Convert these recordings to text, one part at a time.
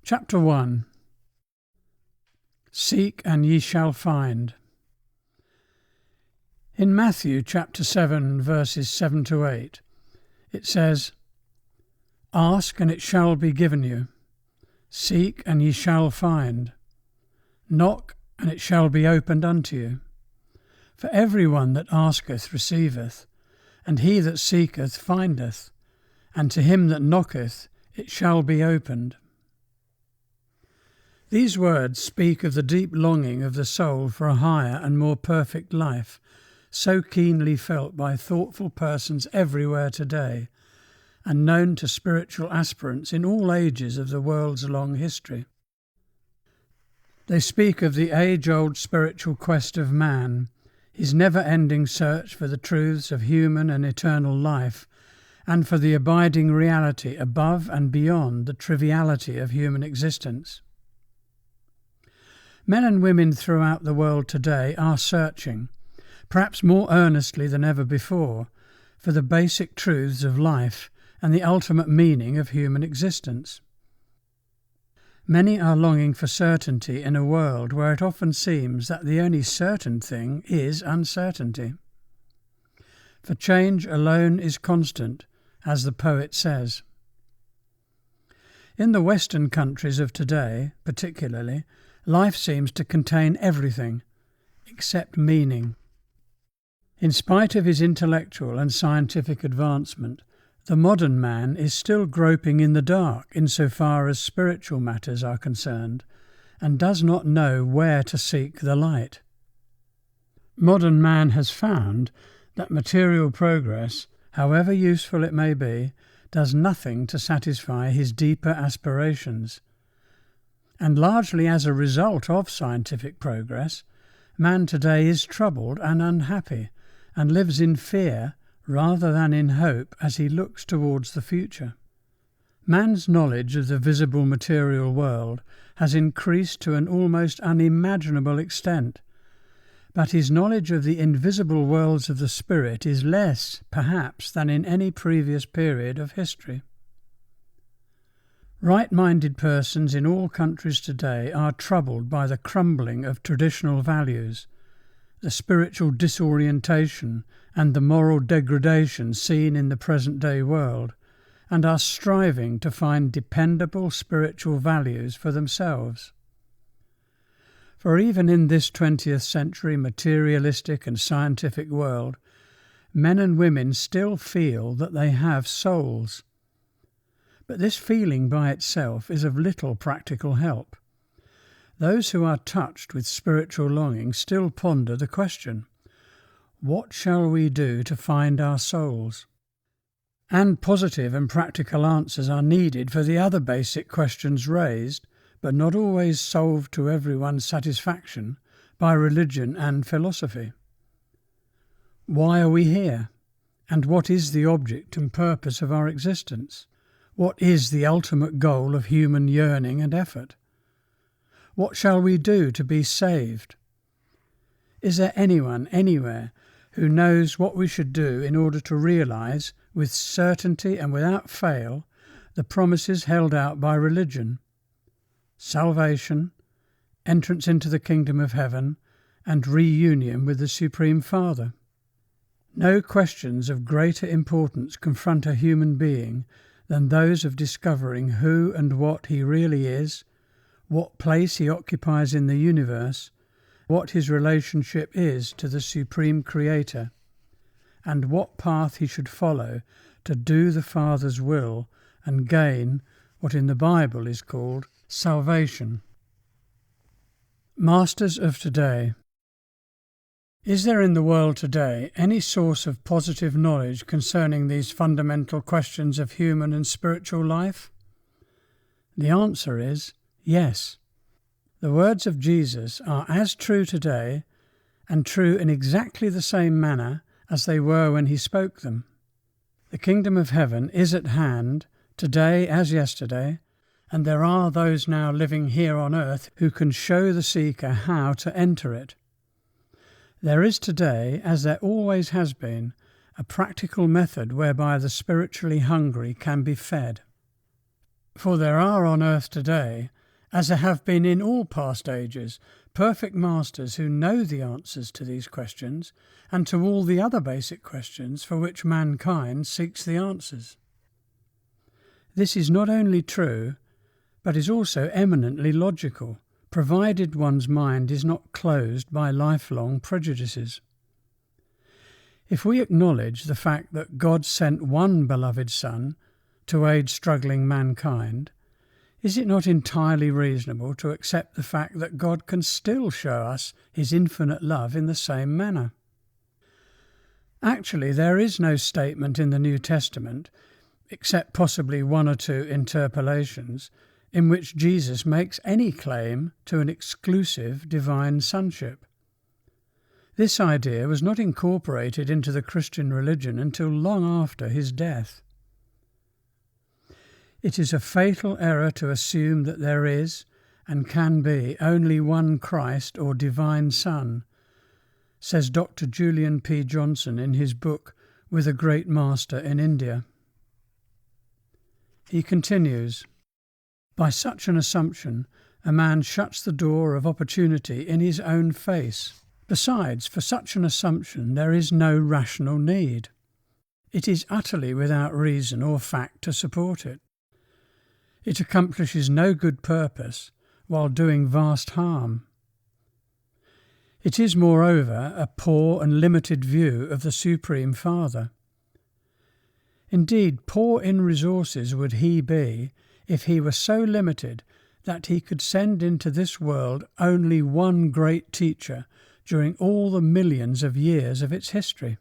Chapter 1. Seek and ye shall find. In Matthew chapter 7 verses 7 to 8 it says, Ask and it shall be given you. Seek and ye shall find. Knock and it shall be opened unto you. For every one that asketh receiveth, and he that seeketh findeth, and to him that knocketh it shall be opened. These words speak of the deep longing of the soul for a higher and more perfect life, so keenly felt by thoughtful persons everywhere today, and known to spiritual aspirants in all ages of the world's long history. They speak of the age-old spiritual quest of man, his never-ending search for the truths of human and eternal life, and for the abiding reality above and beyond the triviality of human existence. Men and women throughout the world today are searching, perhaps more earnestly than ever before, for the basic truths of life and the ultimate meaning of human existence. Many are longing for certainty in a world where it often seems that the only certain thing is uncertainty. For change alone is constant, as the poet says. In the Western countries of today, particularly, life seems to contain everything except meaning. In spite of his intellectual and scientific advancement, the modern man is still groping in the dark insofar as spiritual matters are concerned, and does not know where to seek the light. Modern man has found that material progress, however useful it may be, does nothing to satisfy his deeper aspirations. And largely as a result of scientific progress, man today is troubled and unhappy, and lives in fear rather than in hope as he looks towards the future. Man's knowledge of the visible material world has increased to an almost unimaginable extent, but his knowledge of the invisible worlds of the spirit is less, perhaps, than in any previous period of history. Right-minded persons in all countries today are troubled by the crumbling of traditional values, the spiritual disorientation and the moral degradation seen in the present-day world, and are striving to find dependable spiritual values for themselves. For even in this 20th century materialistic and scientific world, men and women still feel that they have souls. But this feeling by itself is of little practical help. Those who are touched with spiritual longing still ponder the question, what shall we do to find our souls? And positive and practical answers are needed for the other basic questions raised, but not always solved to everyone's satisfaction, by religion and philosophy. Why are we here? And what is the object and purpose of our existence? What is the ultimate goal of human yearning and effort? What shall we do to be saved? Is there anyone, anywhere, who knows what we should do in order to realise, with certainty and without fail, the promises held out by religion? Salvation, entrance into the kingdom of heaven, and reunion with the Supreme Father. No questions of greater importance confront a human being than those of discovering who and what he really is, what place he occupies in the universe, what his relationship is to the Supreme Creator, and what path he should follow to do the Father's will and gain what in the Bible is called salvation. Masters of today. Is there in the world today any source of positive knowledge concerning these fundamental questions of human and spiritual life? The answer is yes. The words of Jesus are as true today, and true in exactly the same manner as they were when he spoke them. The kingdom of heaven is at hand, today as yesterday, and there are those now living here on earth who can show the seeker how to enter it. There is today, as there always has been, a practical method whereby the spiritually hungry can be fed. For there are on earth today, as there have been in all past ages, perfect masters who know the answers to these questions and to all the other basic questions for which mankind seeks the answers. This is not only true, but is also eminently logical, provided one's mind is not closed by lifelong prejudices. If we acknowledge the fact that God sent one beloved Son to aid struggling mankind, is it not entirely reasonable to accept the fact that God can still show us his infinite love in the same manner? Actually, there is no statement in the New Testament, except possibly one or two interpolations, in which Jesus makes any claim to an exclusive divine sonship. This idea was not incorporated into the Christian religion until long after his death. It is a fatal error to assume that there is, and can be, only one Christ or divine Son, says Dr. Julian P. Johnson in his book With a Great Master in India. He continues, "By such an assumption, a man shuts the door of opportunity in his own face. Besides, for such an assumption there is no rational need. It is utterly without reason or fact to support it. It accomplishes no good purpose while doing vast harm. It is, moreover, a poor and limited view of the Supreme Father. Indeed, poor in resources would he be if he were so limited that he could send into this world only one great teacher during all the millions of years of its history.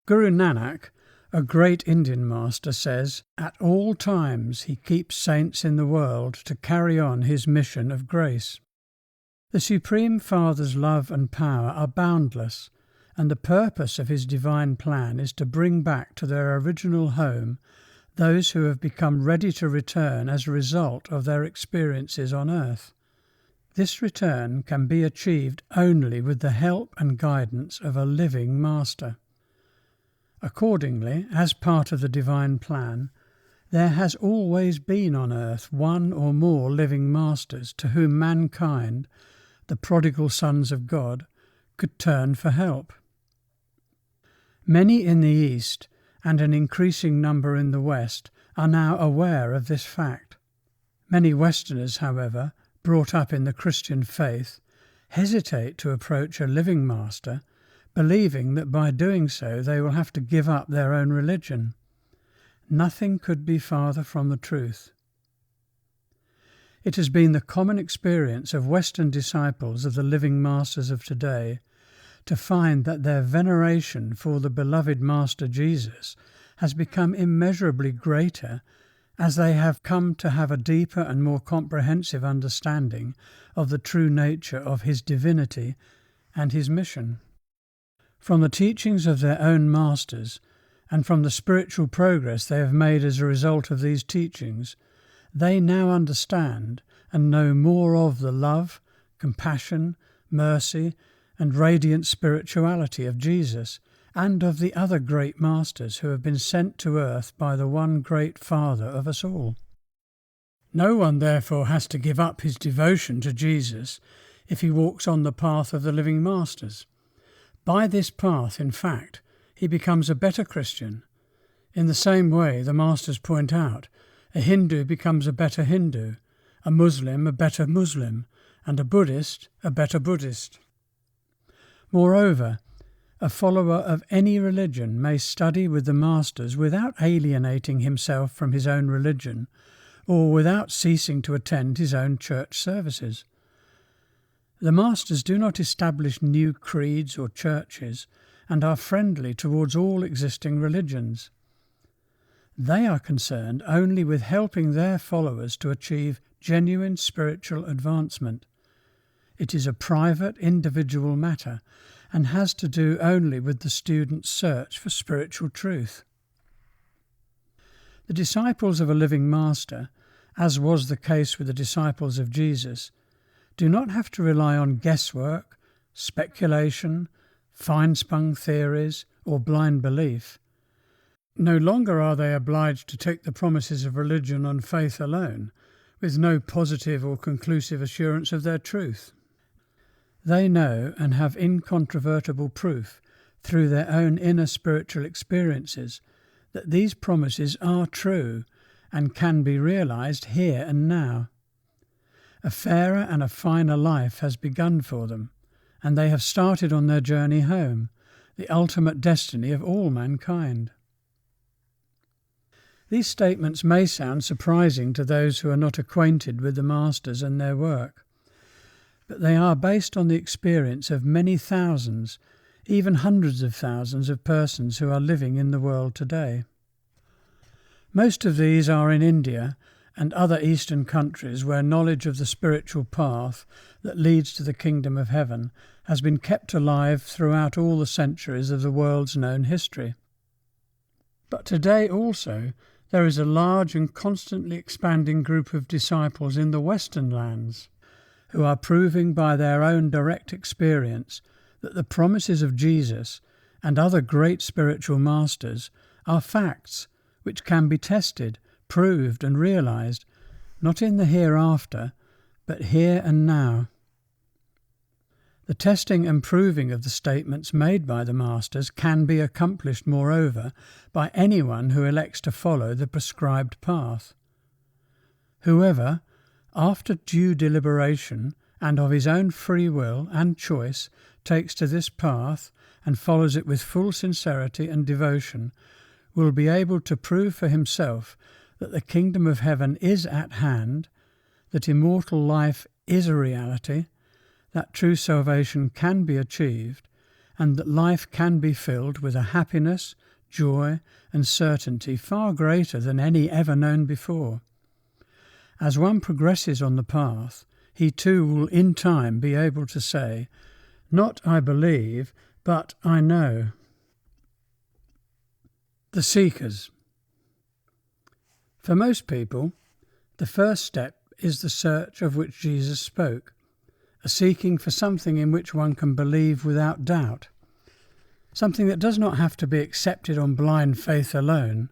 Guru Nanak, a great Indian master, says, at all times he keeps saints in the world to carry on his mission of grace. The Supreme Father's love and power are boundless, and the purpose of his divine plan is to bring back to their original home those who have become ready to return as a result of their experiences on earth. This return can be achieved only with the help and guidance of a living master. Accordingly, as part of the divine plan, there has always been on earth one or more living masters to whom mankind, the prodigal sons of God, could turn for help. Many in the East and an increasing number in the West are now aware of this fact. Many Westerners, however, brought up in the Christian faith, hesitate to approach a living master, believing that by doing so they will have to give up their own religion. Nothing could be farther from the truth. It has been the common experience of Western disciples of the living masters of today to find that their veneration for the beloved Master Jesus has become immeasurably greater as they have come to have a deeper and more comprehensive understanding of the true nature of his divinity and his mission. From the teachings of their own masters, and from the spiritual progress they have made as a result of these teachings, they now understand and know more of the love, compassion, mercy, and radiant spirituality of Jesus, and of the other great masters who have been sent to earth by the one great Father of us all. No one therefore has to give up his devotion to Jesus if he walks on the path of the living masters. By this path, in fact, he becomes a better Christian. In the same way, the masters point out, a Hindu becomes a better Hindu, a Muslim a better Muslim, and a Buddhist a better Buddhist. Moreover, a follower of any religion may study with the masters without alienating himself from his own religion, or without ceasing to attend his own church services. The masters do not establish new creeds or churches, and are friendly towards all existing religions. They are concerned only with helping their followers to achieve genuine spiritual advancement. It is a private, individual matter, and has to do only with the student's search for spiritual truth. The disciples of a living master, as was the case with the disciples of Jesus, do not have to rely on guesswork, speculation, fine-spun theories, or blind belief. No longer are they obliged to take the promises of religion on faith alone, with no positive or conclusive assurance of their truth. They know and have incontrovertible proof through their own inner spiritual experiences that these promises are true and can be realized here and now. A fairer and a finer life has begun for them, and they have started on their journey home, the ultimate destiny of all mankind. These statements may sound surprising to those who are not acquainted with the Masters and their work, but they are based on the experience of many thousands, even hundreds of thousands of persons who are living in the world today. Most of these are in India and other Eastern countries where knowledge of the spiritual path that leads to the kingdom of heaven has been kept alive throughout all the centuries of the world's known history. But today also there is a large and constantly expanding group of disciples in the Western lands who are proving by their own direct experience that the promises of Jesus and other great spiritual masters are facts which can be tested, proved and realized, not in the hereafter, but here and now. The testing and proving of the statements made by the Masters can be accomplished, moreover, by anyone who elects to follow the prescribed path. Whoever, after due deliberation and of his own free will and choice, takes to this path and follows it with full sincerity and devotion, will be able to prove for himself that the kingdom of heaven is at hand, that immortal life is a reality, that true salvation can be achieved, and that life can be filled with a happiness, joy, and certainty far greater than any ever known before. As one progresses on the path, he too will in time be able to say, "Not I believe, but I know." The Seekers. For most people, the first step is the search of which Jesus spoke, a seeking for something in which one can believe without doubt, something that does not have to be accepted on blind faith alone,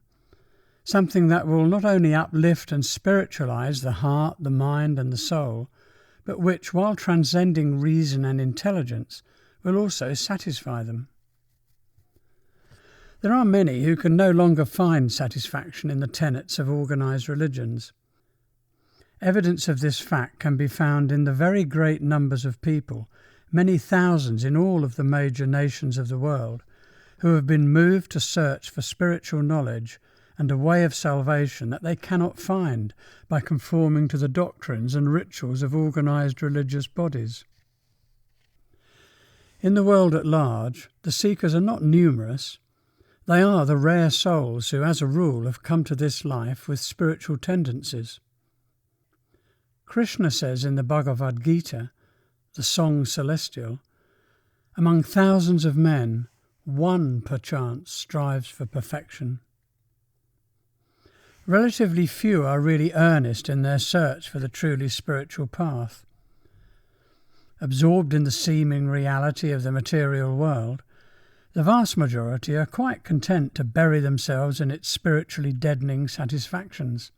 something that will not only uplift and spiritualize the heart, the mind and the soul, but which, while transcending reason and intelligence, will also satisfy them. There are many who can no longer find satisfaction in the tenets of organised religions. Evidence of this fact can be found in the very great numbers of people, many thousands in all of the major nations of the world, who have been moved to search for spiritual knowledge and a way of salvation that they cannot find by conforming to the doctrines and rituals of organised religious bodies. In the world at large, the seekers are not numerous. They are the rare souls who, as a rule, have come to this life with spiritual tendencies. Krishna says in the Bhagavad Gita, the song celestial, "Among thousands of men, one perchance strives for perfection." Relatively few are really earnest in their search for the truly spiritual path. Absorbed in the seeming reality of the material world, the vast majority are quite content to bury themselves in its spiritually deadening satisfactions.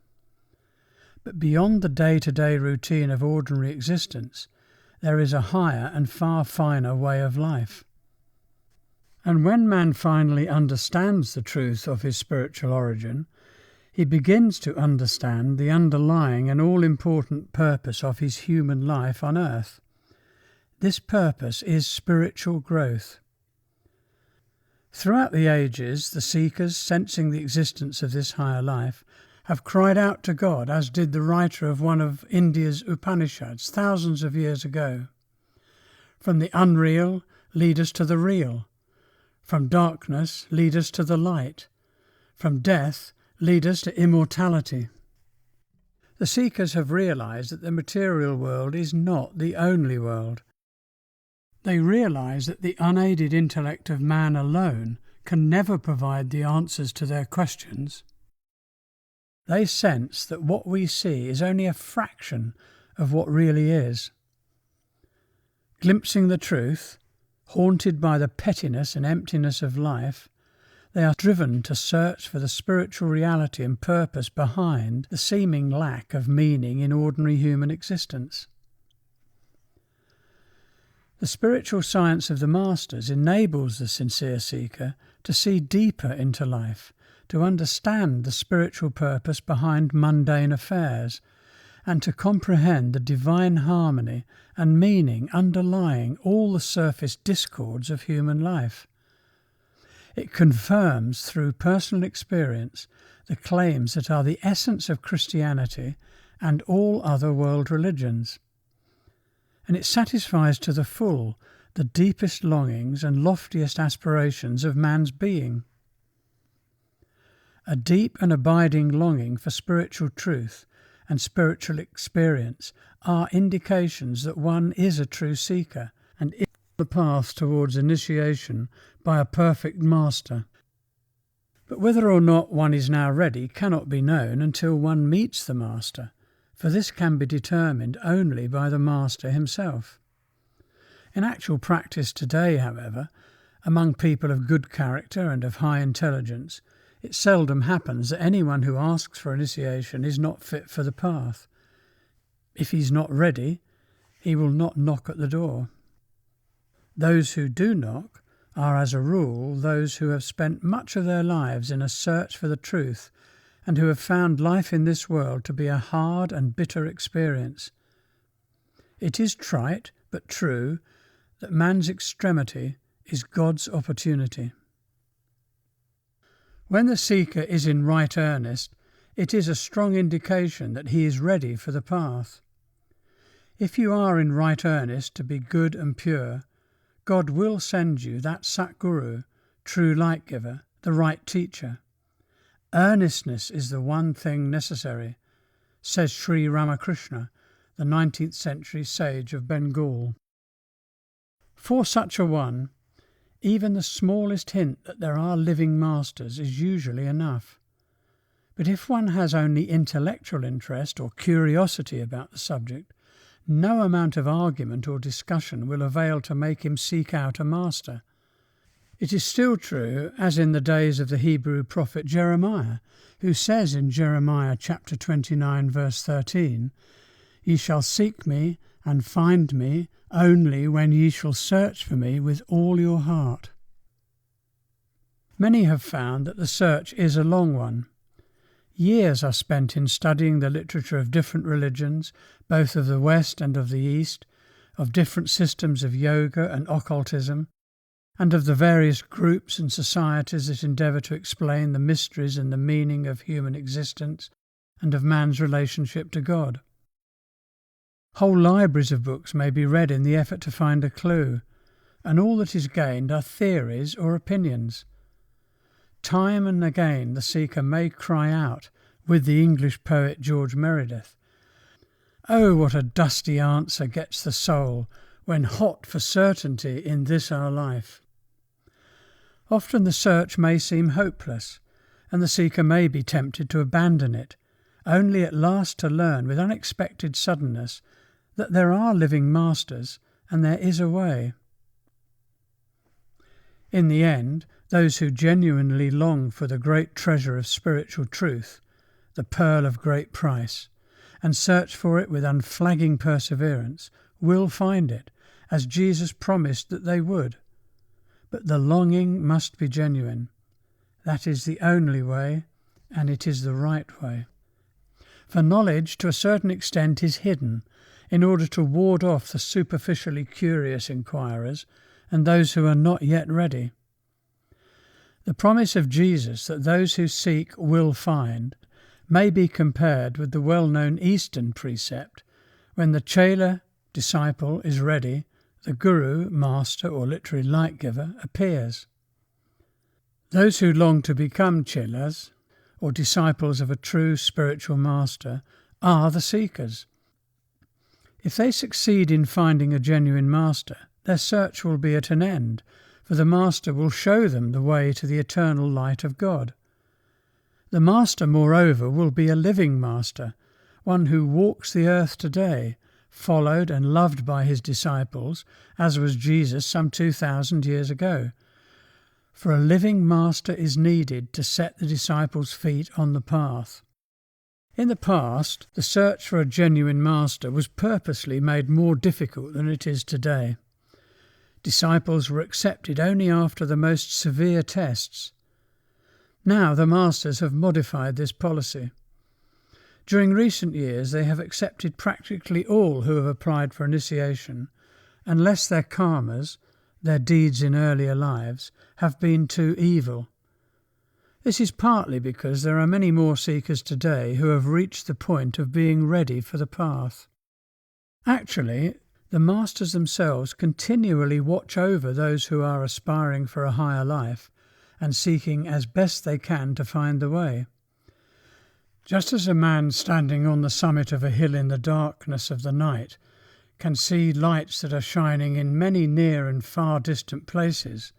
But beyond the day-to-day routine of ordinary existence, there is a higher and far finer way of life. And when man finally understands the truth of his spiritual origin, he begins to understand the underlying and all-important purpose of his human life on earth. This purpose is spiritual growth. Throughout the ages, the seekers, sensing the existence of this higher life, have cried out to God, as did the writer of one of India's Upanishads thousands of years ago. From the unreal, lead us to the real. From darkness, lead us to the light. From death, lead us to immortality. The seekers have realized that the material world is not the only world. They realize that the unaided intellect of man alone can never provide the answers to their questions. They sense that what we see is only a fraction of what really is. Glimpsing the truth, haunted by the pettiness and emptiness of life, They are driven to search for the spiritual reality and purpose behind the seeming lack of meaning in ordinary human existence. The spiritual science of the Masters enables the sincere seeker to see deeper into life, to understand the spiritual purpose behind mundane affairs, and to comprehend the divine harmony and meaning underlying all the surface discords of human life. It confirms through personal experience the claims that are the essence of Christianity and all other world religions. And it satisfies to the full the deepest longings and loftiest aspirations of man's being. A deep and abiding longing for spiritual truth and spiritual experience are indications that one is a true seeker and is on the path towards initiation by a perfect master. But whether or not one is now ready cannot be known until one meets the master, for this can be determined only by the master himself. In actual practice today, however, among people of good character and of high intelligence, it seldom happens that anyone who asks for initiation is not fit for the path. If he's not ready, he will not knock at the door. Those who do knock are, as a rule, those who have spent much of their lives in a search for the truth and who have found life in this world to be a hard and bitter experience. It is trite, but true, that man's extremity is God's opportunity. When the seeker is in right earnest, it is a strong indication that he is ready for the path. If you are in right earnest to be good and pure, God will send you that Satguru, true light-giver, the right teacher. Earnestness is the one thing necessary, says Sri Ramakrishna, the 19th century sage of Bengal. For such a one, even the smallest hint that there are living masters is usually enough. But if one has only intellectual interest or curiosity about the subject, no amount of argument or discussion will avail to make him seek out a master. It is still true, as in the days of the Hebrew prophet Jeremiah, who says in Jeremiah chapter 29, verse 13, "Ye shall seek me and find me only when ye shall search for me with all your heart." Many have found that the search is a long one. Years are spent in studying the literature of different religions, both of the West and of the East, of different systems of yoga and occultism, and of the various groups and societies that endeavour to explain the mysteries and the meaning of human existence and of man's relationship to God. Whole libraries of books may be read in the effort to find a clue, and all that is gained are theories or opinions. Time and again the seeker may cry out, with the English poet George Meredith, "Oh, what a dusty answer gets the soul when hot for certainty in this our life." Often the search may seem hopeless, and the seeker may be tempted to abandon it, only at last to learn with unexpected suddenness that there are living masters and there is a way. In the end, those who genuinely long for the great treasure of spiritual truth, the pearl of great price, and search for it with unflagging perseverance, will find it, as Jesus promised that they would. But the longing must be genuine. That is the only way, and it is the right way. For knowledge, to a certain extent, is hidden, in order to ward off the superficially curious inquirers and those who are not yet ready. The promise of Jesus that those who seek will find may be compared with the well-known Eastern precept: when the chela, disciple, is ready, the guru, master or literally light-giver, appears. Those who long to become chelas, or disciples of a true spiritual master, are the seekers. If they succeed in finding a genuine master, their search will be at an end, for the master will show them the way to the eternal light of God. The master, moreover, will be a living master, one who walks the earth today, followed and loved by his disciples, as was Jesus some 2,000 years ago. for a living master is needed to set the disciples' feet on the path. In the past, the search for a genuine master was purposely made more difficult than it is today. Disciples were accepted only after the most severe tests. Now the masters have modified this policy. During recent years, they have accepted practically all who have applied for initiation, unless their karmas, their deeds in earlier lives, have been too evil. This is partly because there are many more seekers today who have reached the point of being ready for the path. Actually, the masters themselves continually watch over those who are aspiring for a higher life and seeking as best they can to find the way. Just as a man standing on the summit of a hill in the darkness of the night can see lights that are shining in many near and far distant places,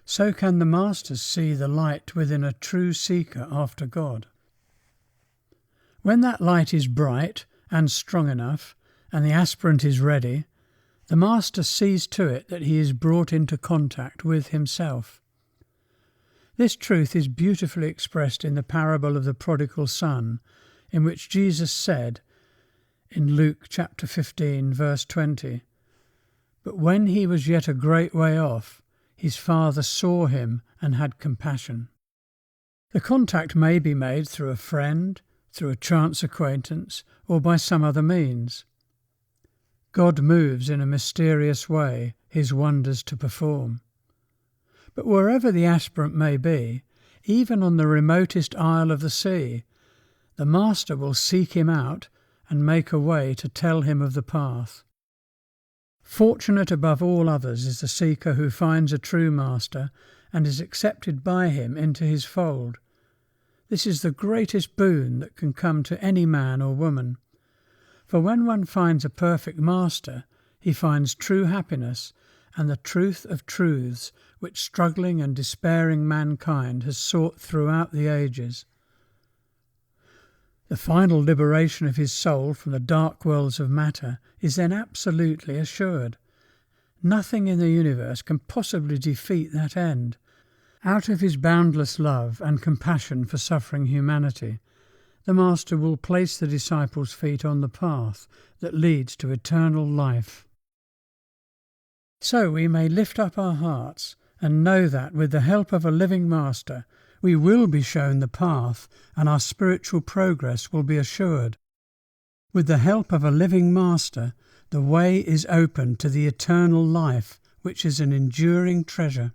so can the masters see the light within a true seeker after God. When that light is bright and strong enough, and the aspirant is ready, the master sees to it that he is brought into contact with himself. This truth is beautifully expressed in the parable of the prodigal son, in which Jesus said, in Luke chapter 15, verse 20, "But when he was yet a great way off, his father saw him and had compassion." The contact may be made through a friend, through a chance acquaintance, or by some other means. God moves in a mysterious way, his wonders to perform. But wherever the aspirant may be, even on the remotest isle of the sea, the master will seek him out and make a way to tell him of the path. Fortunate above all others is the seeker who finds a true master and is accepted by him into his fold. This is the greatest boon that can come to any man or woman. For when one finds a perfect master, he finds true happiness and the truth of truths which struggling and despairing mankind has sought throughout the ages. The final liberation of his soul from the dark worlds of matter is then absolutely assured. Nothing in the universe can possibly defeat that end. Out of his boundless love and compassion for suffering humanity, the Master will place the disciples' feet on the path that leads to eternal life. So we may lift up our hearts and know that with the help of a living Master, we will be shown the path and our spiritual progress will be assured. With the help of a living Master, the way is open to the eternal life, which is an enduring treasure.